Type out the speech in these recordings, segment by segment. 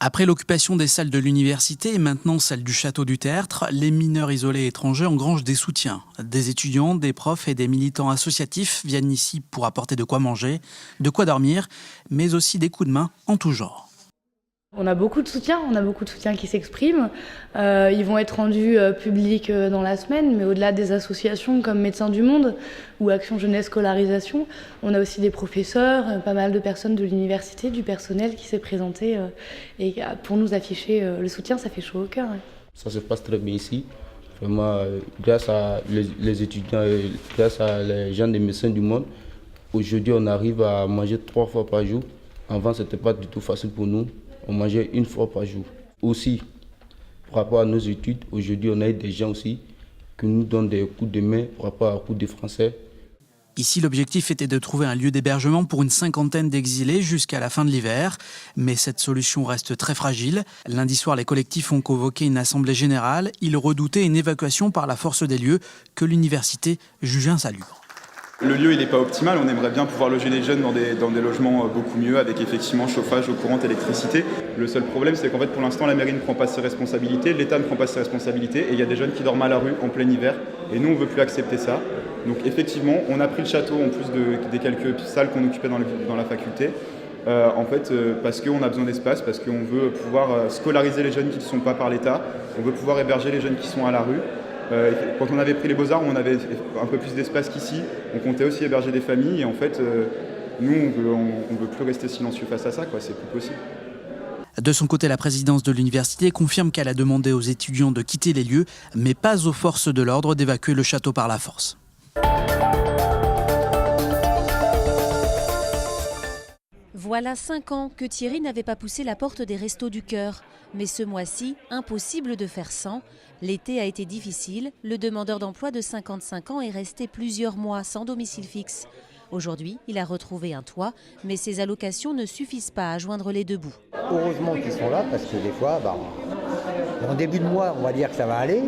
Après l'occupation des salles de l'université et maintenant celle du château du Tertre, les mineurs isolés étrangers engrangent des soutiens. Des étudiants, des profs et des militants associatifs viennent ici pour apporter de quoi manger, de quoi dormir, mais aussi des coups de main en tout genre. On a beaucoup de soutiens qui s'expriment. Ils vont être rendus publics dans la semaine, mais au-delà des associations comme Médecins du Monde ou Action Jeunesse Scolarisation, on a aussi des professeurs, pas mal de personnes de l'université, du personnel qui s'est présenté et pour nous afficher le soutien, ça fait chaud au cœur. Ça se passe très bien ici. Vraiment, grâce à les étudiants et grâce à les gens des Médecins du Monde, aujourd'hui on arrive à manger 3 fois par jour. Avant, ce n'était pas du tout facile pour nous. On mangeait 1 fois par jour. Aussi, par rapport à nos études, aujourd'hui, on a des gens aussi qui nous donnent des coups de main par rapport aux cours de français. Ici, l'objectif était de trouver un lieu d'hébergement pour une 50aine d'exilés jusqu'à la fin de l'hiver. Mais cette solution reste très fragile. Lundi soir, les collectifs ont convoqué une assemblée générale. Ils redoutaient une évacuation par la force des lieux que l'université juge insalubre. Le lieu, il n'est pas optimal. On aimerait bien pouvoir loger les jeunes dans des logements beaucoup mieux, avec effectivement chauffage, eau courante, électricité. Le seul problème, c'est qu'en fait, pour l'instant, la mairie ne prend pas ses responsabilités, l'État ne prend pas ses responsabilités, et il y a des jeunes qui dorment à la rue en plein hiver. Et nous, on ne veut plus accepter ça. Donc effectivement, on a pris le château en plus des quelques salles qu'on occupait dans la faculté. Parce qu'on a besoin d'espace, parce qu'on veut pouvoir scolariser les jeunes qui ne sont pas par l'État, on veut pouvoir héberger les jeunes qui sont à la rue. Quand on avait pris les Beaux-Arts, on avait un peu plus d'espace qu'ici, on comptait aussi héberger des familles et en fait, nous, on veut plus rester silencieux face à ça, quoi. C'est plus possible. De son côté, la présidence de l'université confirme qu'elle a demandé aux étudiants de quitter les lieux, mais pas aux forces de l'ordre d'évacuer le château par la force. Voilà 5 ans que Thierry n'avait pas poussé la porte des Restos du Cœur. Mais ce mois-ci, impossible de faire sans. L'été a été difficile. Le demandeur d'emploi de 55 ans est resté plusieurs mois sans domicile fixe. Aujourd'hui, il a retrouvé un toit, mais ses allocations ne suffisent pas à joindre les deux bouts. Heureusement qu'ils sont là, parce que des fois, en début de mois, on va dire que ça va aller.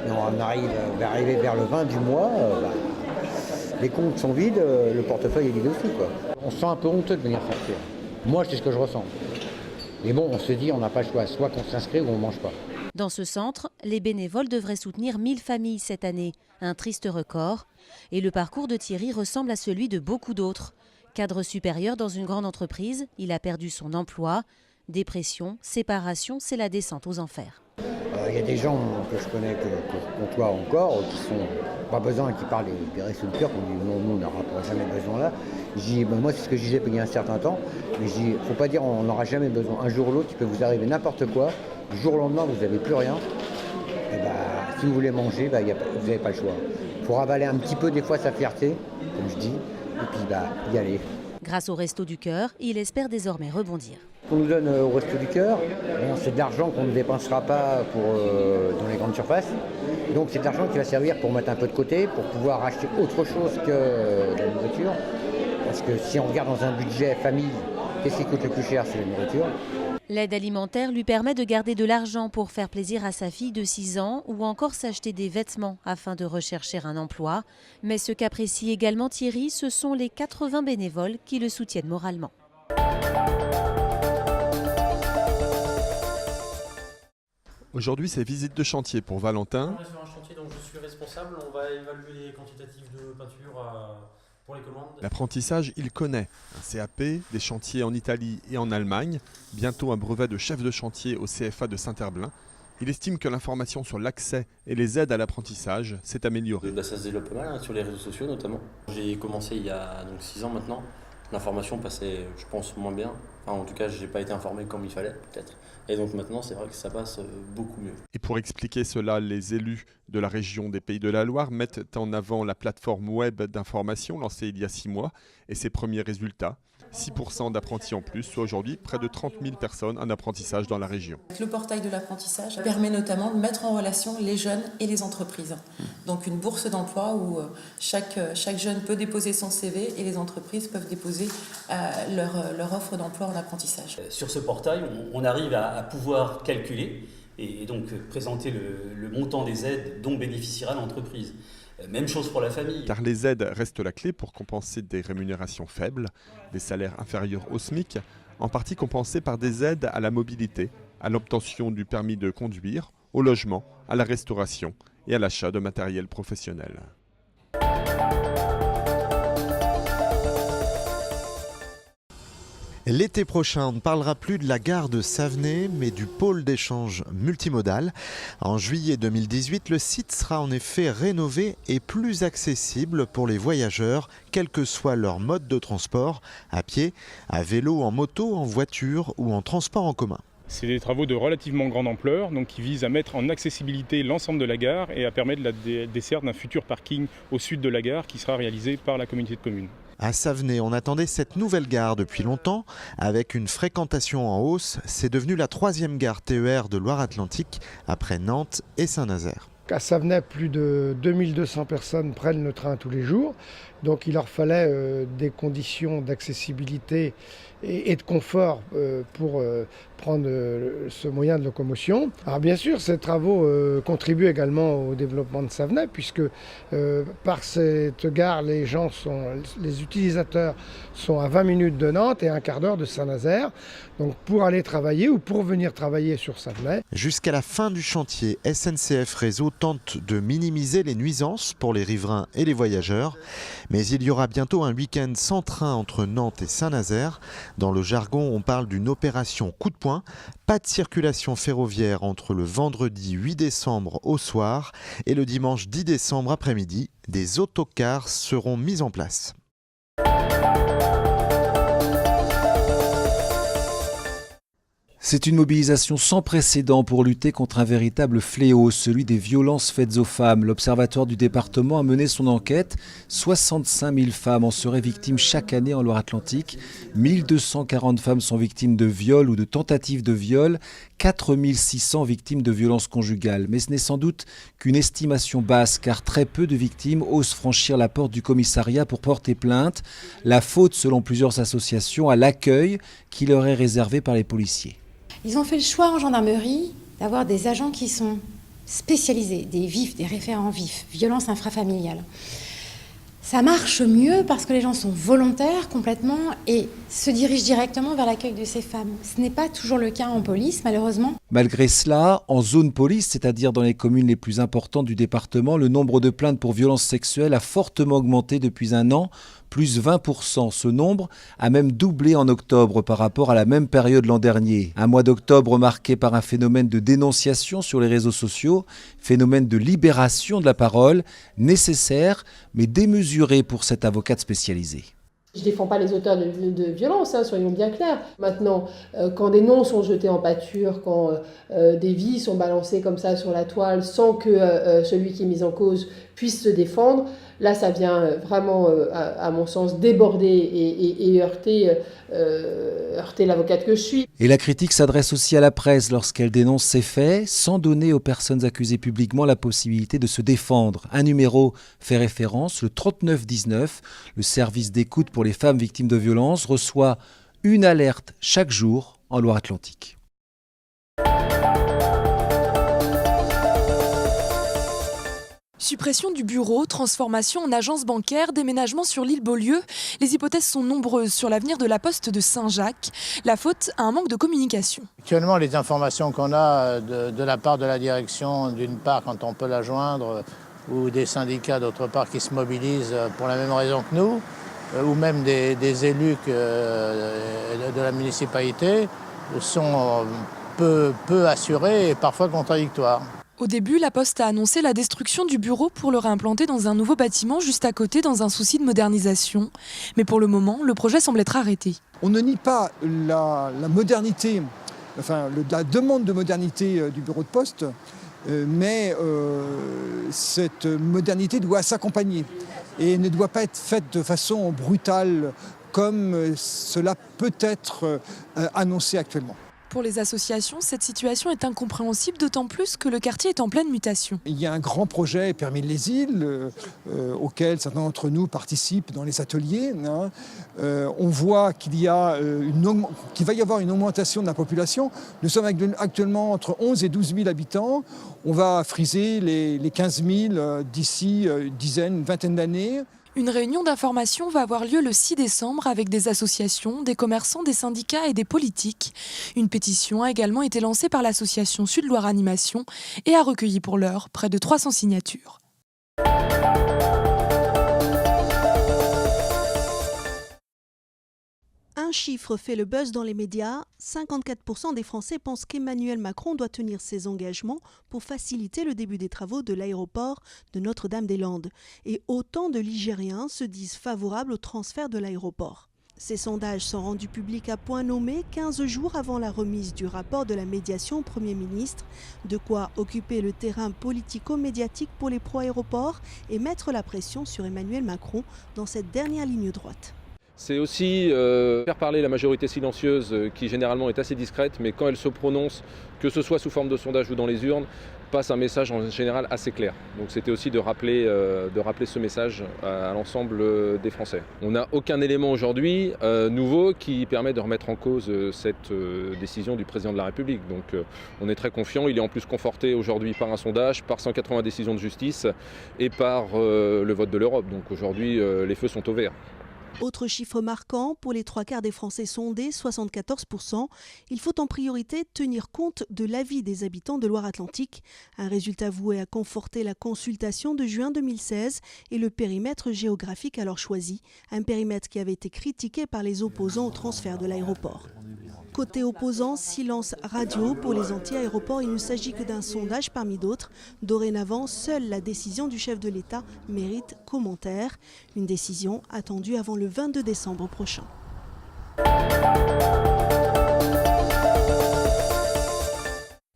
Mais on arrive vers le 20 du mois, les comptes sont vides, le portefeuille est vide aussi, quoi. On se sent un peu honteux de venir sortir. Moi, c'est ce que je ressens. Mais bon, on se dit, on n'a pas le choix, soit qu'on s'inscrit ou on ne mange pas. Dans ce centre, les bénévoles devraient soutenir 1000 familles cette année, un triste record. Et le parcours de Thierry ressemble à celui de beaucoup d'autres. Cadre supérieur dans une grande entreprise, il a perdu son emploi. Dépression, séparation, c'est la descente aux enfers. Il y a des gens que je connais, qu'on côtoie encore, qui sont pas besoin, qui parlent des Restos du Cœur, qu'on dit non, nous on n'aura jamais besoin là. Je dis, moi c'est ce que je disais il y a un certain temps, mais je dis, faut pas dire on n'aura jamais besoin. Un jour ou l'autre, il peut vous arriver n'importe quoi, du jour au lendemain vous n'avez plus rien. Et si vous voulez manger, vous n'avez pas le choix. Il faut ravaler un petit peu des fois sa fierté, comme je dis, et puis y aller. Grâce au Resto du Cœur, il espère désormais rebondir. On nous donne au Resto du Cœur, c'est de l'argent qu'on ne dépensera pas dans les grandes surfaces. Donc c'est de l'argent qui va servir pour mettre un peu de côté, pour pouvoir acheter autre chose que de la nourriture. Parce que si on regarde dans un budget famille, qu'est-ce qui coûte le plus cher, c'est la nourriture. L'aide alimentaire lui permet de garder de l'argent pour faire plaisir à sa fille de 6 ans ou encore s'acheter des vêtements afin de rechercher un emploi. Mais ce qu'apprécie également Thierry, ce sont les 80 bénévoles qui le soutiennent moralement. Aujourd'hui, c'est visite de chantier pour Valentin. On est sur un chantier dont je suis responsable. On va évaluer les quantitatifs de peinture pour les commandes. L'apprentissage, il connaît. Un CAP, des chantiers en Italie et en Allemagne. Bientôt un brevet de chef de chantier au CFA de Saint-Herblain. Il estime que l'information sur l'accès et les aides à l'apprentissage s'est améliorée. Ça se développe pas mal, sur les réseaux sociaux notamment. J'ai commencé il y a 6 ans maintenant. L'information passait, je pense, moins bien. Enfin, en tout cas, je n'ai pas été informé comme il fallait, peut-être. Et donc maintenant, c'est vrai que ça passe beaucoup mieux. Et pour expliquer cela, les élus de la région des Pays de la Loire mettent en avant la plateforme web d'information lancée il y a 6 mois et ses premiers résultats. 6% d'apprentis en plus, soit aujourd'hui près de 30 000 personnes en apprentissage dans la région. Le portail de l'apprentissage permet notamment de mettre en relation les jeunes et les entreprises. Donc une bourse d'emploi où chaque jeune peut déposer son CV et les entreprises peuvent déposer leur offre d'emploi en apprentissage. Sur ce portail, on arrive à pouvoir calculer et donc présenter le montant des aides dont bénéficiera l'entreprise. Même chose pour la famille. Car les aides restent la clé pour compenser des rémunérations faibles, des salaires inférieurs au SMIC. en partie compensée par des aides à la mobilité, à l'obtention du permis de conduire, au logement, à la restauration et à l'achat de matériel professionnel. L'été prochain, on ne parlera plus de la gare de Savenay, mais du pôle d'échange multimodal. En juillet 2018, le site sera en effet rénové et plus accessible pour les voyageurs, quel que soit leur mode de transport, à pied, à vélo, en moto, en voiture ou en transport en commun. C'est des travaux de relativement grande ampleur, donc qui visent à mettre en accessibilité l'ensemble de la gare et à permettre la desserte d'un futur parking au sud de la gare qui sera réalisé par la communauté de communes. À Savenay, on attendait cette nouvelle gare depuis longtemps. Avec une fréquentation en hausse, c'est devenu la 3e gare TER de Loire-Atlantique, après Nantes et Saint-Nazaire. À Savenay, plus de 2200 personnes prennent le train tous les jours. Donc il leur fallait des conditions d'accessibilité et de confort pour prendre ce moyen de locomotion. Alors bien sûr, ces travaux contribuent également au développement de Savenay, puisque par cette gare, les utilisateurs sont à 20 minutes de Nantes et un quart d'heure de Saint-Nazaire. Donc pour aller travailler ou pour venir travailler sur Savenay. Jusqu'à la fin du chantier, SNCF Réseau tente de minimiser les nuisances pour les riverains et les voyageurs. Mais il y aura bientôt un week-end sans train entre Nantes et Saint-Nazaire. Dans le jargon, on parle d'une opération coup de poing. Pas de circulation ferroviaire entre le vendredi 8 décembre au soir et le dimanche 10 décembre après-midi. Des autocars seront mis en place. C'est une mobilisation sans précédent pour lutter contre un véritable fléau, celui des violences faites aux femmes. L'Observatoire du département a mené son enquête. 65 000 femmes en seraient victimes chaque année en Loire-Atlantique. 1240 femmes sont victimes de viols ou de tentatives de viol. 4600 victimes de violences conjugales. Mais ce n'est sans doute qu'une estimation basse, car très peu de victimes osent franchir la porte du commissariat pour porter plainte. La faute, selon plusieurs associations, à l'accueil qui leur est réservé par les policiers. Ils ont fait le choix en gendarmerie d'avoir des agents qui sont spécialisés, des vifs, des référents vifs, violences intrafamiliales. Ça marche mieux parce que les gens sont volontaires complètement et se dirigent directement vers l'accueil de ces femmes. Ce n'est pas toujours le cas en police, malheureusement. Malgré cela, en zone police, c'est-à-dire dans les communes les plus importantes du département, le nombre de plaintes pour violences sexuelles a fortement augmenté depuis un an, plus 20%. Ce nombre a même doublé en octobre par rapport à la même période l'an dernier. Un mois d'octobre marqué par un phénomène de dénonciation sur les réseaux sociaux, phénomène de libération de la parole, nécessaire mais démesuré pour cette avocate spécialisée. Je ne défends pas les auteurs de violences, soyons bien clairs. Maintenant, quand des noms sont jetés en pâture, quand des vies sont balancées comme ça sur la toile sans que celui qui est mis en cause puisse se défendre, là ça vient vraiment, à mon sens, déborder et heurter l'avocate que je suis. Et la critique s'adresse aussi à la presse lorsqu'elle dénonce ces faits, sans donner aux personnes accusées publiquement la possibilité de se défendre. Un numéro fait référence, le 3919, le service d'écoute pour les femmes victimes de violences, reçoit une alerte chaque jour en Loire-Atlantique. Suppression du bureau, transformation en agence bancaire, déménagement sur l'île Beaulieu. Les hypothèses sont nombreuses sur l'avenir de la Poste de Saint-Jacques. La faute à un manque de communication. Actuellement, les informations qu'on a de la part de la direction, d'une part quand on peut la joindre, ou des syndicats d'autre part qui se mobilisent pour la même raison que nous, ou même des élus de la municipalité, sont peu assurés et parfois contradictoires. Au début, la Poste a annoncé la destruction du bureau pour le réimplanter dans un nouveau bâtiment juste à côté dans un souci de modernisation. Mais pour le moment, le projet semble être arrêté. On ne nie pas la modernité, la demande de modernité du bureau de poste, mais cette modernité doit s'accompagner et ne doit pas être faite de façon brutale comme cela peut être annoncé actuellement. Pour les associations, cette situation est incompréhensible, d'autant plus que le quartier est en pleine mutation. Il y a un grand projet Permis les îles, auquel certains d'entre nous participent dans les ateliers. On voit qu'il va y avoir une augmentation de la population. Nous sommes actuellement entre 11 et 12 000 habitants. On va friser les 15 000 d'ici une vingtaine d'années. Une réunion d'information va avoir lieu le 6 décembre avec des associations, des commerçants, des syndicats et des politiques. Une pétition a également été lancée par l'association Sud-Loire Animation et a recueilli pour l'heure près de 300 signatures. Un chiffre fait le buzz dans les médias. 54% des Français pensent qu'Emmanuel Macron doit tenir ses engagements pour faciliter le début des travaux de l'aéroport de Notre-Dame-des-Landes. Et autant de Ligériens se disent favorables au transfert de l'aéroport. Ces sondages sont rendus publics à point nommé 15 jours avant la remise du rapport de la médiation au Premier ministre. De quoi occuper le terrain politico-médiatique pour les pro-aéroports et mettre la pression sur Emmanuel Macron dans cette dernière ligne droite. C'est aussi faire parler la majorité silencieuse qui généralement est assez discrète, mais quand elle se prononce, que ce soit sous forme de sondage ou dans les urnes, passe un message en général assez clair. Donc c'était aussi de rappeler ce message à l'ensemble des Français. On n'a aucun élément aujourd'hui nouveau qui permet de remettre en cause cette décision du président de la République. Donc on est très confiant. Il est en plus conforté aujourd'hui par un sondage, par 180 décisions de justice et par le vote de l'Europe. Donc aujourd'hui les feux sont au vert. Autre chiffre marquant, pour les 3/4 des Français sondés, 74%, il faut en priorité tenir compte de l'avis des habitants de Loire-Atlantique. Un résultat voué à conforter la consultation de juin 2016 et le périmètre géographique alors choisi. Un périmètre qui avait été critiqué par les opposants au transfert de l'aéroport. Côté opposant, silence radio pour les anti-aéroports. Il ne s'agit que d'un sondage parmi d'autres. Dorénavant, seule la décision du chef de l'État mérite commentaire. Une décision attendue avant le 22 décembre prochain.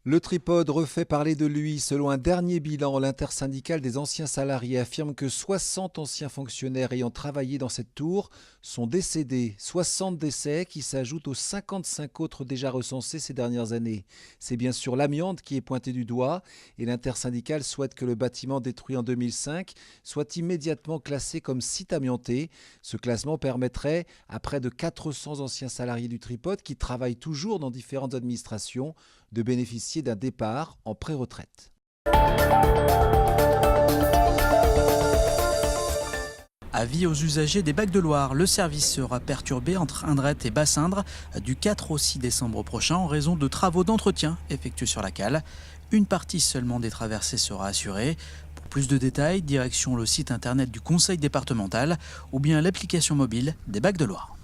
Le tripode refait parler de lui. Selon un dernier bilan, l'intersyndicale des anciens salariés affirme que 60 anciens fonctionnaires ayant travaillé dans cette tour sont décédés. 60 décès qui s'ajoutent aux 55 autres déjà recensés ces dernières années. C'est bien sûr l'amiante qui est pointée du doigt et l'intersyndicale souhaite que le bâtiment détruit en 2005 soit immédiatement classé comme site amianté. Ce classement permettrait à près de 400 anciens salariés du tripode qui travaillent toujours dans différentes administrations de bénéficier d'un départ en pré-retraite. Avis aux usagers des Bacs de Loire, le service sera perturbé entre Indrette et Bassindre du 4 au 6 décembre prochain en raison de travaux d'entretien effectués sur la cale. Une partie seulement des traversées sera assurée. Pour plus de détails, direction le site internet du conseil départemental ou bien l'application mobile des Bacs de Loire.